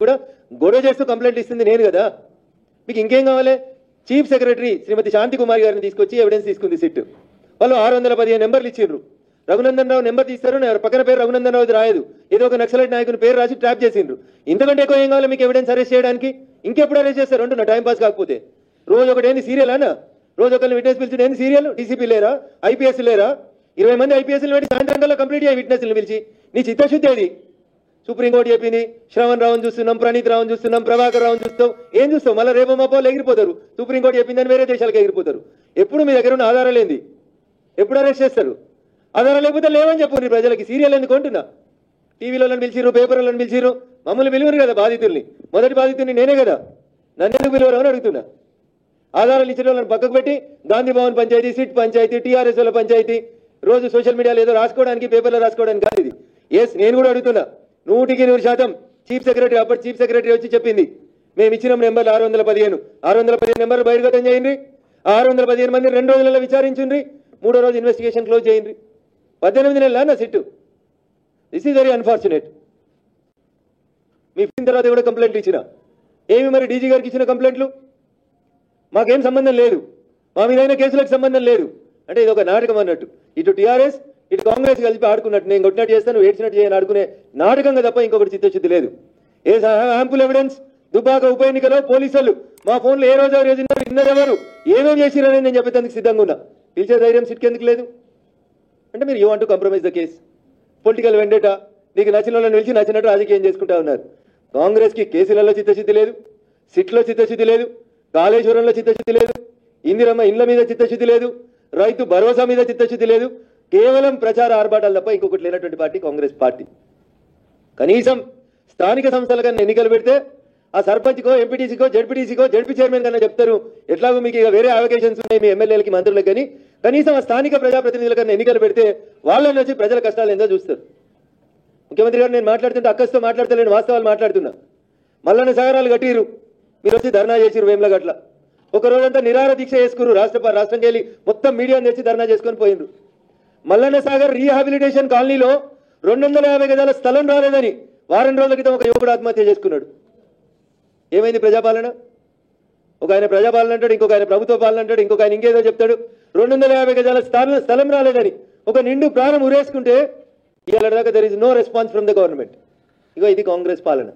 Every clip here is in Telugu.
కూడా గొడవ చేస్తూ కంప్లైంట్ ఇస్తుంది నేను కదా. మీకు ఇంకేం కావాలి? చీఫ్ సెక్రటరీ శ్రీమతి శాంతి కుమార్ గారిని తీసుకొచ్చి ఎవిడెన్స్ తీసుకుంది సిట్. వాళ్ళు 615 నెంబర్లు ఇచ్చిండ్రు. రఘునందన్ రావు నెంబర్ తీస్తారు, పక్కన పేరు రఘునందన్ రావు రాయదు, ఏదో ఒక నక్సలైట్ నాయకుని పేరు రాసి ట్రాప్ చేసిండ్రు. ఇంతకంటే ఎక్కువ ఏం కావాలి మీకు ఎవిడెన్స్ అరెస్ట్ చేయడానికి? ఇంకెప్పుడు అరెస్ట్ చేస్తారు అంటున్నా టైం పాస్ కాకపోతే. రోజు ఒకటి ఏంది సీరియల్ అన్న, రోజు ఒకరిని విట్నెస్ పిలిచి ఏంది సీరియల్? డీసీపీ లేరా, ఐపీఎస్ లేరా? 20 మంది ఐపీఎస్లు పెట్టి సాయంత్రం కల్లా కంప్లీట్ అయ్యి విట్నెస్లు పిలిచి నీ చిత్తశుద్ధి ఏది? సుప్రీంకోర్టు చెప్పింది, శ్రవణ్ రావుని చూస్తున్నాం, ప్రణీత్ రావుని చూస్తున్నాం, ప్రభాకర్ రావుని చూస్తాం, ఏం చూస్తాం? మళ్ళీ రేపు మా పోలు ఎగిరిపోతారు. సుప్రీంకోర్టు చెప్పిందని వేరే దేశాలకు ఎగిరిపోతారు. ఎప్పుడు మీ దగ్గర ఉన్న ఆధారాలు ఏంది? ఎప్పుడు అరెస్ట్ చేస్తారు? ఆధారాలు లేకపోతే లేవని చెప్పు నీ ప్రజలకి. సీరియల్ ఎందుకు అంటున్నా? టీవీలో పిలిచిరు, పేపర్లను పిలిచిరు, మమ్మల్ని పిలువరు కదా బాధితుల్ని. మొదటి బాధితుల్ని నేనే కదా, నన్ను ఎందుకు పిలువరు అని అడుగుతున్నా. ఆధారాలు ఇచ్చిన వాళ్ళని పక్కకు పెట్టి గాంధీ భవన్ పంచాయతీ, సిట్ పంచాయతీ, టీఆర్ఎస్ వాళ్ళ పంచాయతీ, రోజు సోషల్ మీడియాలో ఏదో రాసుకోవడానికి, పేపర్లో రాసుకోవడానికి కాదు ఇది. ఎస్, నేను కూడా అడుగుతున్నా, 100% చీఫ్ సెక్రటరీ, అప్పటి చీఫ్ సెక్రటరీ వచ్చి చెప్పింది మేము ఇచ్చిన నెంబర్లు 615 నెంబర్లు బహిర్గతం చేయండి. 615 మంది 2 రోజులలో విచారించండి, 3వ రోజు ఇన్వెస్టిగేషన్ క్లోజ్ చేయండి. 18 నెలల నా సిట్టు. This is very unfortunate. మీ ఫిన్ తర్వాత కూడా కంప్లైంట్లు ఇచ్చిన ఏమి మరి డీజీ గారికి ఇచ్చిన కంప్లైంట్లు మాకేం సంబంధం లేదు, మా మీదైన కేసులకు సంబంధం లేదు అంటే ఇది ఒక నాటకం అన్నట్టు. ఇటు టీఆర్ఎస్ ఇటు కాంగ్రెస్ కలిపి ఆడుకున్నట్టు, నేను కొట్టినట్టు చేస్తాను ఏడ్చినట్టు చేయని ఆడుకునే నాటకంగా తప్ప ఇంకొకటి చిత్తశుద్ధి లేదు. ఏ యాంపుల్ ఎవిడెన్స్? దుబ్బాక ఉప ఎన్నికలో పోలీసులు మా ఫోన్లో ఏ రోజు ఎవరు ఇన్నదెవరు ఏమేం చేసిరని నేను చెప్పేందుకు సిద్ధంగా ఉన్నా. పిలిచే ధైర్యం సిట్కి ఎందుకు లేదు? అంటే మీరు you want to compromise the case, political vendetta, నీకు నచ్చిన వాళ్ళని పిలిచి నచ్చినట్టు రాజకీయం చేసుకుంటా ఉన్నారు. కాంగ్రెస్కి కేసులలో చిత్తశుద్ధి లేదు, సిట్లో చిత్తశుద్ధి లేదు, కాళేశ్వరంలో చిత్తశుద్ధి లేదు, ఇందిరమ్మ ఇండ్ల మీద చిత్తశుద్ధి లేదు, రైతు భరోసా మీద చిత్తశుద్ధి లేదు. కేవలం ప్రచార ఆర్భాటాలు తప్ప ఇంకొకటి లేనటువంటి పార్టీ కాంగ్రెస్ పార్టీ. కనీసం స్థానిక సంస్థల కన్నా ఎన్నికలు పెడితే ఆ సర్పంచ్కో, ఎంపీటీసీకో, జడ్పీటీసీకో, జడ్పీ చైర్మన్ కన్నా చెప్తారు ఎట్లాగో మీకు ఇక వేరే అవకాశాన్స్ ఉన్నాయి మీ ఎమ్మెల్యేలకి, మంత్రులకు. కానీ కనీసం ఆ స్థానిక ప్రజాప్రతినిధుల కన్నా ఎన్నికలు పెడితే వాళ్ళని వచ్చి ప్రజల కష్టాలు ఏందో చూస్తారు. ముఖ్యమంత్రి గారు నేను మాట్లాడుతుంటే అక్కస్తో మాట్లాడతలేను, వాస్తవాలు మాట్లాడుతున్నా. మల్లన్న సాగరాలు కట్టిరు, మీరు వచ్చి ధర్నా చేసిరు వేములగట్ల. ఒక రోజంతా నిరాహార దీక్ష చేసుకున్నారు, రాష్ట్రంకి వెళ్ళి మొత్తం మీడియాని తెచ్చి ధర్నా చేసుకొని పోయిండ్రు. మల్లన్న సాగర్ రీహాబిలిటేషన్ కాలనీలో 250 గజాల స్థలం రాలేదని వారం రోజుల క్రితం ఒక యువకుడు ఆత్మహత్య చేసుకున్నాడు. ఏమైంది ప్రజాపాలన? ఒక ఆయన ప్రజాపాలన అంటాడు, ఇంకొక ఆయన ప్రభుత్వ పాలన అంటాడు, ఇంకొక ఆయన ఇంకేదో చెప్తాడు. 250 గజాల స్థలం రాలేదని ఒక నిండు ప్రాణం ఉరేసుకుంటే ఇవాళ దాకా there is no response from the government. ఇగో ఇది కాంగ్రెస్ పాలన.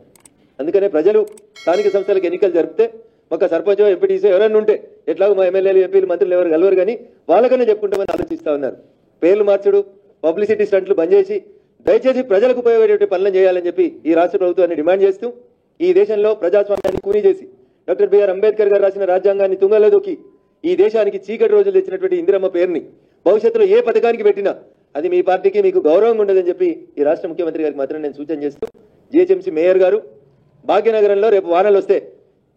అందుకనే ప్రజలు స్థానిక సంస్థలకు ఎన్నికలు జరిపితే ఒక సర్పంచ్, ఎంపీటీసీ ఎవరైనా ఉంటే ఎట్లాగో మా ఎమ్మెల్యేలు, ఎంపీలు, మంత్రులు ఎవరు కలవరు కానీ వాళ్ళకన్నా చెప్పుకుంటామని ఆలోచిస్తూ ఉన్నారు. పేర్లు మార్చుడు, పబ్లిసిటీ స్టంట్లు బంద్ చేసి దయచేసి ప్రజలకు ఉపయోగపడే పనులను చేయాలని చెప్పి ఈ రాష్ట్ర ప్రభుత్వాన్ని డిమాండ్ చేస్తూ ఈ దేశంలో ప్రజాస్వామ్యాన్ని కూనీ చేసి డాక్టర్ బిఆర్ అంబేద్కర్ గారు రాసిన రాజ్యాంగాన్ని తుంగలో దొక్కి ఈ దేశానికి చీకటి రోజులు తెచ్చినటువంటి ఇందిరమ్మ పేరుని భవిష్యత్తులో ఏ పథకానికి పెట్టినా అది మీ పార్టీకి మీకు గౌరవంగా ఉండదని చెప్పి ఈ రాష్ట్ర ముఖ్యమంత్రి గారికి మాత్రం నేను సూచన చేస్తూ, జిహెచ్ఎంసీ మేయర్ గారు భాగ్యనగరంలో రేపు వానలు వస్తే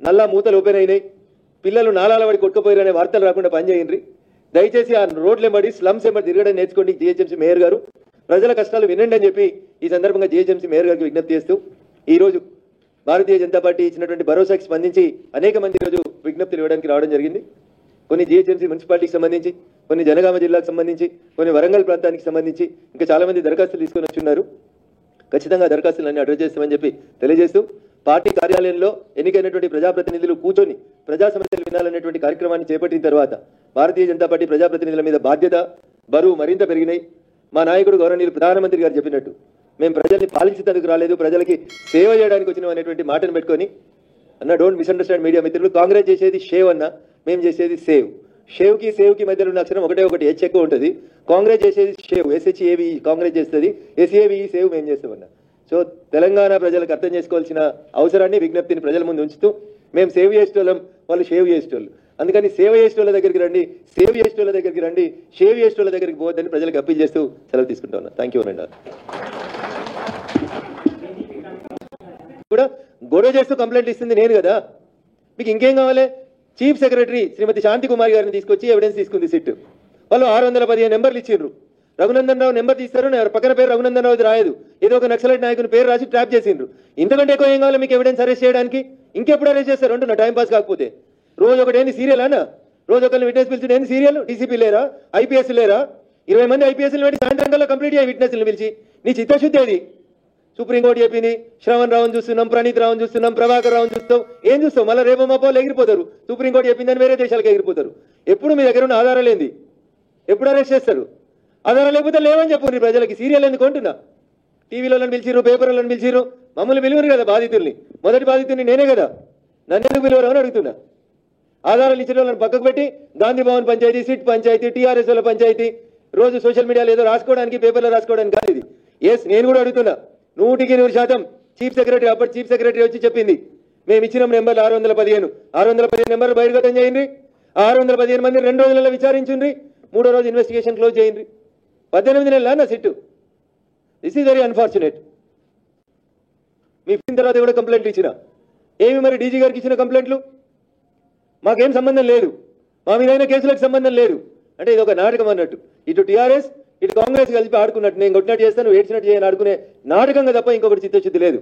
నల్లా మూతలు ఓపెన్ అయినాయి, పిల్లలు నాలాల పడి కొట్టుకుపోయారనే వార్తలు రాకుండా పనిచేయండి. దయచేసి ఆ రోడ్లు ఎంబడి స్లమ్స్ ఎంబడి తిరగడం నేర్చుకోండి. జిహెచ్ఎంసీ మేయర్ గారు ప్రజల కష్టాలు వినండి అని చెప్పి ఈ సందర్భంగా జిహెచ్ఎంసీ మేయర్ గారికి విజ్ఞప్తి చేస్తూ, ఈరోజు భారతీయ జనతా పార్టీ ఇచ్చినటువంటి భరోసాకి స్పందించి అనేక మంది ఈరోజు విజ్ఞప్తులు ఇవ్వడానికి రావడం జరిగింది. కొన్ని జిహెచ్ఎంసీ మున్సిపాలిటీకి సంబంధించి, కొన్ని జనగామ జిల్లాకు సంబంధించి, కొన్ని వరంగల్ ప్రాంతానికి సంబంధించి ఇంకా చాలా మంది దరఖాస్తులు తీసుకొని వచ్చున్నారు. ఖచ్చితంగా దరఖాస్తులన్నీ అడ్రస్ చేస్తామని చెప్పి తెలియజేస్తూ, పార్టీ కార్యాలయంలో ఎన్నికైనటువంటి ప్రజాప్రతినిధులు కూర్చొని ప్రజా సమస్యలు వినాలనేటువంటి కార్యక్రమాన్ని చేపట్టిన తర్వాత భారతీయ జనతా పార్టీ ప్రజాప్రతినిధుల మీద బాధ్యత, బరువు మరింత పెరిగినాయి. మా నాయకుడు గౌరవనీయులు ప్రధానమంత్రి గారు చెప్పినట్టు మేము ప్రజల్ని పాలించేందుకు రాలేదు, ప్రజలకి సేవ చేయడానికి వచ్చినాం అనేటువంటి మాటను పెట్టుకొని అన్న డోంట్ మిస్అండర్స్టాండ్ మీడియా మిత్రులు. కాంగ్రెస్ చేసేది షేవ్ అన్న, మేము చేసేది సేవ్. షేవ్కి సేవ్కి మధ్యలో ఉన్న అక్షరం ఒకటి హెచ్ ఎక్కువ ఉంటుంది. కాంగ్రెస్ చేసేది షేవ్, ఎస్హెచ్ఏవి కాంగ్రెస్ చేస్తుంది, ఎస్ఏవి సేవ్ మేము చేస్తామన్నా. సో తెలంగాణ ప్రజలకు అర్థం చేసుకోవాల్సిన అవసరాన్ని, విజ్ఞప్తిని ప్రజల ముందు ఉంచుతూ మేము సేవ్ చేసేటోళ్ళం, వాళ్ళు షేవ్ చేసేటోళ్ళు. అందుకని సేవ చేసేటోళ్ళ దగ్గరికి రండి, సేవ్ చేసేటోళ్ళ దగ్గరికి రండి, షేవ్ చేసేటోళ్ళ దగ్గరికి పోవద్దని ప్రజలకు అప్పీల్ చేస్తూ సెలవు తీసుకుంటా ఉన్నా. థ్యాంక్ యూ అండి. కూడా గొడవ చేస్తూ కంప్లైంట్ ఇస్తుంది నేను కదా, మీకు ఇంకేం కావాలి? చీఫ్ సెక్రటరీ శ్రీమతి శాంతి కుమార్ గారిని తీసుకొచ్చి ఎవిడెన్స్ తీసుకుంది సిట్. వాళ్ళు 615 నెంబర్లు ఇచ్చిండ్రు. రఘునందన్ రావు నెంబర్ తీస్తారు, పక్కన పేరు రఘునందన్ రావు రాయదు, ఏదో ఒక నక్సలైట్ నాయకుని పేరు రాసి ట్రాప్ చేసిండ్రు. ఇంతకంటే ఎక్కువ ఏం కావాలి మీకు ఎవిడెన్స్ అరెస్ట్ చేయడానికి? ఇంకెప్పుడు అరెస్ట్ చేస్తారు అంటున్నా టైం పాస్ కాకపోతే. రోజు ఒకటి ఏంది సీరియల్ అన్న, రోజు ఒకరిని విట్నెస్ పిలిచి ఏంది సీరియల్? డీసీపీ లేరా, ఐపీఎస్ లేరా? 20 మంది ఐపీఎస్లు పెట్టి సాయంత్రం కల్లా కంప్లీట్ అయ్యి విట్నెస్లు పిలిచి నీ చిత్తశుద్ధి ఏది? సుప్రీంకోర్టు చెప్పింది శ్రవణ్ రావుని చూస్తున్నాం, ప్రణీత్ రావుని చూస్తున్నాం, ప్రభాకర్ రావుని చూస్తాం. ఏం చూస్తాం? మళ్ళీ రేపు మాపోలు ఎగిరిపోతారు. సుప్రీంకోర్టు చెప్పిందని వేరే దేశాలకు ఎగిరిపోతారు. ఎప్పుడు మీ దగ్గర ఉన్న ఆధారాలు ఏంది? ఎప్పుడు అరెస్ట్ చేస్తారు? ఆధారాలు లేకపోతే లేవని చెప్పండి ప్రజలకి. సీరియల్ ఎందుకు అంటున్నా? టీవీలో పిలిచిరు, పేపర్లను పిలిచిరు, మమ్మల్ని పిలువరు కదా బాధితుల్ని. మొదటి బాధితుడిని నేనే కదా, నన్ను ఎందుకు పిలువరు అని అడుగుతున్నా. ఆధారాలు ఇచ్చిన వాళ్ళని పక్కకు పెట్టి గాంధీ భవన్ పంచాయతీ, సిట్ పంచాయతీ, టీఆర్ఎస్ వాళ్ళ పంచాయతీ, రోజు సోషల్ మీడియాలో ఏదో రాసుకోవడానికి, పేపర్లో రాసుకోవడానికి కాదు ఇది. ఎస్, నేను కూడా అడుగుతున్నా. 100% చీఫ్ సెక్రటరీ, అప్పటి చీఫ్ సెక్రటరీ వచ్చి చెప్పింది, మేము ఇచ్చిన నెంబర్లు 615 నెంబర్లు బహిర్గతం చేయండి. 615 మంది 2 రోజులలో విచారించండి. 3వ రోజు ఇన్వెస్టిగేషన్ క్లోజ్ చేయండి. 18 నెలల నా సిట్టు. This is very unfortunate. మీ ఫిన్ తర్వాత కూడా కంప్లైంట్లు ఇచ్చిన ఏమి మరి డీజీ గారికి ఇచ్చిన కంప్లైంట్లు మాకేం సంబంధం లేదు, మా మీదైన కేసులకు సంబంధం లేదు అంటే ఇది ఒక నాటకం అన్నట్టు. ఇటు టీఆర్ఎస్ ఇటు కాంగ్రెస్ కలిపి ఆడుకున్నట్టు, నేను కొట్టినట్టు చేస్తాను, ఏడ్చినట్టు చేయని ఆడుకునే నాటకంగా తప్ప ఇంకొకటి చిత్తశుద్ధి లేదు.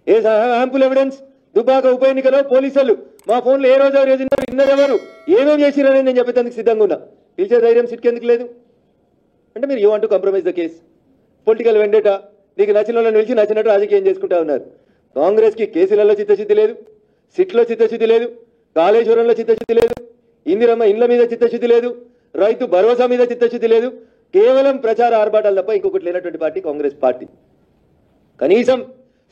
ఏ యాంపుల్ ఎవిడెన్స్ దుబ్బాక ఉప ఎన్నికలో పోలీసులు మా ఫోన్లో ఏ రోజు ఇన్నదెవరు ఏమేమి చేసిరని నేను చెప్పేందుకు సిద్ధంగా ఉన్నా. పిలిచే ధైర్యం సిట్కి ఎందుకు లేదు? అంటే మీరు you want to compromise the case, political vendetta, నీకు నచ్చిన వాళ్ళని పిలిచి నచ్చినట్టు రాజకీయం చేసుకుంటా ఉన్నారు. కాంగ్రెస్కి కేసులలో చిత్తశుద్ధి లేదు, సిట్లో చిత్తశుద్ధి లేదు, కాళేశ్వరంలో చిత్తశుద్ధి లేదు, ఇందిరమ్మ ఇండ్ల మీద చిత్తశుద్ధి లేదు, రైతు భరోసా మీద చిత్తశుద్ధి లేదు. కేవలం ప్రచార ఆర్భాటాలు తప్ప ఇంకొకటి లేనటువంటి పార్టీ కాంగ్రెస్ పార్టీ. కనీసం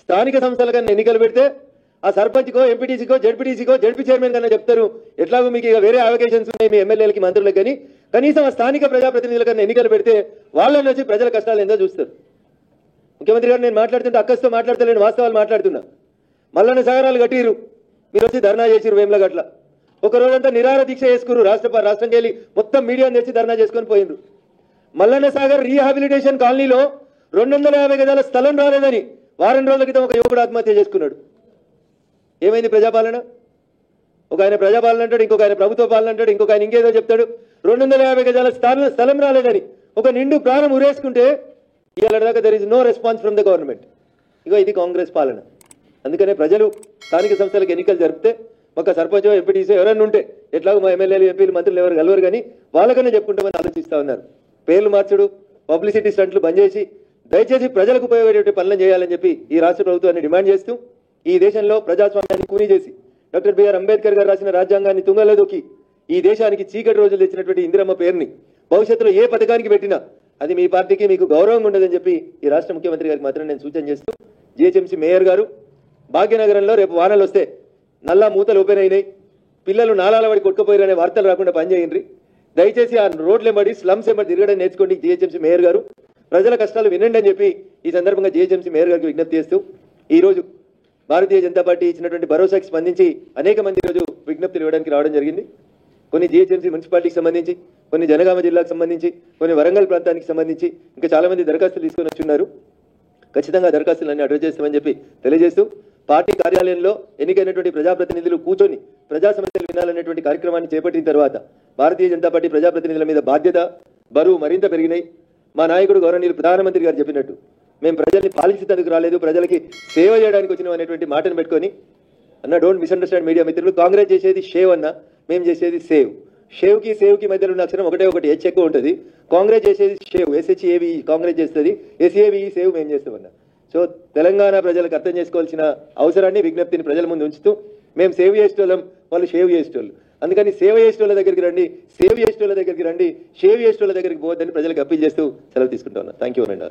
స్థానిక సంస్థల కన్నా ఎన్నికలు పెడితే ఆ సర్పంచ్కో, ఎంపీటీసీకో, జడ్పీ చైర్మన్ కన్నా చెప్తారు, ఎట్లాగో మీకు ఇక వేరే అవకాశన్స్ ఉన్నాయి మీ ఎమ్మెల్యేలకి, మంత్రులకు, కానీ కనీసం ఆ స్థానిక ప్రజాప్రతినిధుల కన్నా ఎన్నికలు పెడితే వాళ్ళని వచ్చి ప్రజల కష్టాలు ఏందో చూస్తారు. ముఖ్యమంత్రి గారు నేను మాట్లాడుతుంటే అక్కస్తో మాట్లాడతలేను, వాస్తవాలు మాట్లాడుతున్నా. మల్లన్న సాగరాలు కట్టిరు, మీరు వచ్చి ధర్నా చేసిరు వేములగట్ల. ఒక రోజంతా నిరాహార దీక్ష చేసుకురు, రాష్ట్రంకి వెళ్ళి మొత్తం మీడియాని తెచ్చి ధర్నా చేసుకొని పోయిండ్రు. మల్లన్న సాగర్ రీహాబిలిటేషన్ కాలనీలో 250 గజాల స్థలం రాలేదని వారం రోజుల క్రితం ఒక యువకుడు ఆత్మహత్య చేసుకున్నాడు. ఏమైంది ప్రజాపాలన? ఒక ఆయన ప్రజాపాలన అంటాడు, ఇంకొక ఆయన ప్రభుత్వ పాలన అంటాడు, ఇంకొక ఆయన ఇంకేదో చెప్తాడు. 250 గజాల స్థలం రాలేదని ఒక నిండు ప్రాణం ఉరేసుకుంటే ఇవాళ దాకా there is no response from the government. ఇగో ఇది కాంగ్రెస్ పాలన. అందుకనే ప్రజలు స్థానిక సంస్థలకు ఎన్నికలు జరిపితే ఒక సర్పంచ్, ఎంపీటీసీ ఎవరన్నా ఉంటే ఎట్లాగో మా ఎమ్మెల్యేలు, ఎంపీలు, మంత్రులు ఎవరు కలవరు, కానీ వాళ్ళకన్నా చెప్పుకుంటామని ఆలోచిస్తూ ఉన్నారు. పేర్లు మార్చుడు, పబ్లిసిటీ స్టంట్లు బంద్ చేసి దయచేసి ప్రజలకు ఉపయోగపడే పనులను చేయాలని చెప్పి ఈ రాష్ట్ర ప్రభుత్వాన్ని డిమాండ్ చేస్తూ, ఈ దేశంలో ప్రజాస్వామ్యాన్ని కూనీ చేసి డాక్టర్ బిఆర్ అంబేద్కర్ గారు రాసిన రాజ్యాంగాన్ని తుంగలో దొక్కి ఈ దేశానికి చీకటి రోజులు తెచ్చినటువంటి ఇందిరమ్మ పేరుని భవిష్యత్తులో ఏ పథకానికి పెట్టినా అది మీ పార్టీకి మీకు గౌరవంగా ఉండదని చెప్పి ఈ రాష్ట్ర ముఖ్యమంత్రి గారికి మాత్రం నేను సూచన చేస్తూ, జిహెచ్ఎంసీ మేయర్ గారు భాగ్యనగరంలో రేపు వానలు వస్తే నల్లా మూతలు ఓపెన్ అయినాయి, పిల్లలు నాలాల పడి కొట్టుకుపోయారనే వార్తలు రాకుండా పనిచేయండి. దయచేసి ఆ రోడ్లు ఎంబడి, స్లమ్స్ ఎంబడి తిరగడం నేర్చుకోండి. జిహెచ్ఎంసీ మేయర్ గారు ప్రజల కష్టాలు వినండి అని చెప్పి ఈ సందర్భంగా జిహెచ్ఎంసీ మేయర్ గారికి విజ్ఞప్తి చేస్తూ, ఈరోజు భారతీయ జనతా పార్టీ ఇచ్చినటువంటి భరోసాకి స్పందించి అనేక మంది ఈరోజు విజ్ఞప్తులు ఇవ్వడానికి రావడం జరిగింది. కొన్ని జిహెచ్ఎంసీ మున్సిపాలిటీకి సంబంధించి, కొన్ని జనగామ జిల్లాకు సంబంధించి, కొన్ని వరంగల్ ప్రాంతానికి సంబంధించి ఇంకా చాలా మంది దరఖాస్తులు తీసుకొని వచ్చున్నారు. ఖచ్చితంగా దరఖాస్తులన్నీ అడ్రస్ చేస్తామని చెప్పి తెలియజేస్తూ, పార్టీ కార్యాలయంలో ఎన్నికైనటువంటి ప్రజాప్రతినిధులు కూర్చొని ప్రజా సమస్యలు వినాలనేటువంటి కార్యక్రమాన్ని చేపట్టిన తర్వాత భారతీయ జనతా పార్టీ ప్రజాప్రతినిధుల మీద బాధ్యత, బరువు మరింత పెరిగినాయి. మా నాయకుడు గౌరవనీయులు ప్రధానమంత్రి గారు చెప్పినట్టు మేము ప్రజల్ని పాలించేందుకు రాలేదు, ప్రజలకి సేవ చేయడానికి వచ్చినాం అనేటువంటి మాటను పెట్టుకొని, అన్న డోంట్ మిస్అండర్స్టాండ్ మీడియా మిత్రులు, కాంగ్రెస్ చేసేది షేవ్ అన్న, మేము చేసేది సేవ్. షేవ్కి సేవ్కి మధ్యలో ఉన్న అక్షరం ఒకటి హెచ్ ఎక్కువ ఉంటుంది. కాంగ్రెస్ చేసేది షేవ్, ఎస్హెచ్ఏవి కాంగ్రెస్ చేస్తుంది, ఎస్ఏవి సేవ్ మేము చేస్తామన్నా. సో తెలంగాణ ప్రజలకు అర్థం చేసుకోవాల్సిన అవసరాన్ని, విజ్ఞప్తిని ప్రజల ముందు ఉంచుతూ, మేము సేవ్ చేసేటోళ్ళం, వాళ్ళు షేవ్ చేసేటోళ్ళు, అందుకని సేవ చేసేటోళ్ళ దగ్గరికి రండి, సేవ్ చేసేటోళ్ళ దగ్గరికి రండి, షేవ్ చేసేటోళ్ళ దగ్గరికి పోవద్దని ప్రజలకు అప్పీల్ చేస్తూ సెలవు తీసుకుంటా ఉన్నా. థ్యాంక్ యూ అనండి.